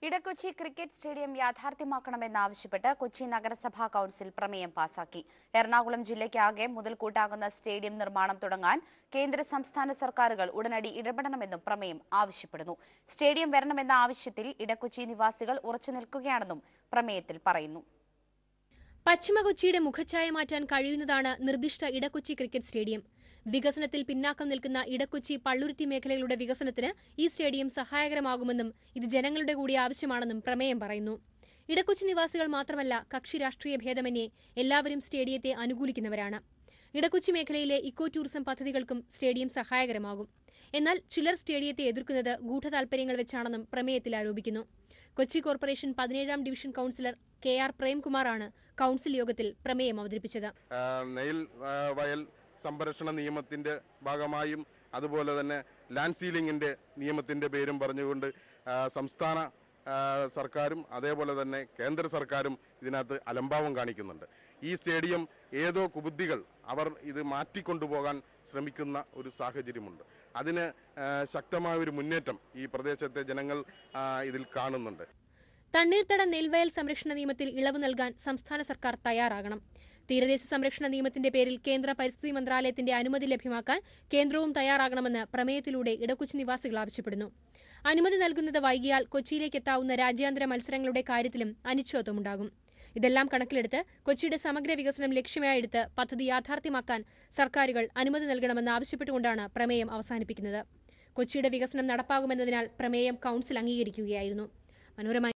Edakochi cricket stadium യാഥാർത്ഥ്യമാക്കണമെന്നാവശ്യപ്പെട്ട് Kochi നഗരസഭാ council പ്രമേയം പാസാക്കി. എറണാകുളം ജില്ലയ്ക്കാകെ മുതൽക്കൂട്ടാകുന്ന സ്റ്റേഡിയം നിർമ്മാണം തുടങ്ങാൻ കേന്ദ്ര സംസ്ഥാന സർക്കാരുകൾ ഉടനടി ഇടപെടണമെന്നും പ്രമേയം ആവശ്യപ്പെടുന്നു. സ്റ്റേഡിയം വരണമെന്ന ആവശ്യത്തിൽ ഇടക്കൊച്ചി നിവാസികൾ ഉറച്ചുനിൽക്കുകയാണെന്നും പ്രമേയത്തിൽ പറയുന്നു. പശ്ചിമ കൊച്ചിയുടെ മുഖഛായ മാറ്റാൻ കഴിയുന്നതാണ് നിർദ്ദിഷ്ട ഇടക്കൊച്ചി ക്രിക്കറ്റ് സ്റ്റേഡിയം. വികസനത്തിൽ പിന്നാക്കം നിൽക്കുന്ന ഇടക്കൊച്ചി പള്ളുരുത്തി മേഖലകളുടെ വികസനത്തിന് ഈ സ്റ്റേഡിയം സഹായകരമാകുമെന്നും ഇത് ജനങ്ങളുടെ കൂടി ആവശ്യമാണെന്നും പ്രമേയം പറയുന്നു. ഇടക്കൊച്ചി നിവാസികൾ മാത്രമല്ല, കക്ഷി രാഷ്ട്രീയ ഭേദമന്യേ എല്ലാവരും സ്റ്റേഡിയത്തെ അനുകൂലിക്കുന്നവരാണ്. ഇടക്കൊച്ചി മേഖലയിലെ ഇക്കോ ടൂറിസം പദ്ധതികൾക്കും സ്റ്റേഡിയം സഹായകരമാകും. എന്നാൽ ചിലർ സ്റ്റേഡിയത്തെ എതിർക്കുന്നത് ഗൂഢതാൽപര്യങ്ങൾ വെച്ചാണെന്നും പ്രമേയത്തിൽ ആരോപിക്കുന്നു. കൊച്ചി കോർപ്പറേഷൻ 17ാം ഡിവിഷൻ കൌൺസിലർ KR പ്രേംകുമാറാണ് കൌൺസിൽ യോഗത്തിൽ പ്രമേയം അവതരിപ്പിച്ചത്. നെയിൽ വയൽ സംരക്ഷണ നിയമത്തിന്റെ ഭാഗമായും അതുപോലെ തന്നെ ലാൻഡ് സീലിംഗിന്റെ നിയമത്തിന്റെ പേരും പറഞ്ഞുകൊണ്ട് സംസ്ഥാന സർക്കാരും അതേപോലെ തന്നെ കേന്ദ്ര സർക്കാരും ഇതിനകത്ത് അലംഭാവം കാണിക്കുന്നുണ്ട്. ഈ സ്റ്റേഡിയം ഏതോ കുബുദ്ധികൾ അവർ ഇത് മാറ്റിക്കൊണ്ടുപോകാൻ ശ്രമിക്കുന്ന ഒരു സാഹചര്യമുണ്ട്. അതിന് ശക്തമായ ഒരു മുന്നേറ്റം ഈ പ്രദേശത്തെ ജനങ്ങൾ ഇതിൽ കാണുന്നുണ്ട്. തണ്ണീർത്തട നെൽവയൽ സംരക്ഷണ നിയമത്തിൽ ഇളവ് നൽകാൻ സംസ്ഥാന സർക്കാർ തയ്യാറാകണം. തീരദേശ സംരക്ഷണ നിയമത്തിന്റെ പേരിൽ കേന്ദ്ര പരിസ്ഥിതി മന്ത്രാലയത്തിന്റെ അനുമതി ലഭ്യമാക്കാൻ കേന്ദ്രവും തയ്യാറാകണമെന്ന് പ്രമേയത്തിലൂടെ ഇടക്കൊച്ചി നിവാസികൾ ആവശ്യപ്പെടുന്നു. അനുമതി നൽകുന്നത് വൈകിയാൽ കൊച്ചിയിലേക്ക് എത്താവുന്ന രാജ്യാന്തര മത്സരങ്ങളുടെ കാര്യത്തിലും അനിശ്ചിതത്വമുണ്ടാകും. ഇതെല്ലാം കണക്കിലെടുത്ത് കൊച്ചിയുടെ സമഗ്ര വികസനം ലക്ഷ്യമായെടുത്ത് പദ്ധതി യാഥാർത്ഥ്യമാക്കാൻ സർക്കാരുകൾ അനുമതി നൽകണമെന്ന് ആവശ്യപ്പെട്ടുകൊണ്ടാണ് പ്രമേയം അവസാനിപ്പിക്കുന്നത്. കൊച്ചിയുടെ വികസനം നടപ്പാകുമെന്നതിനാൽ പ്രമേയം കൌൺസിൽ അംഗീകരിക്കുകയായിരുന്നു. മനോരമ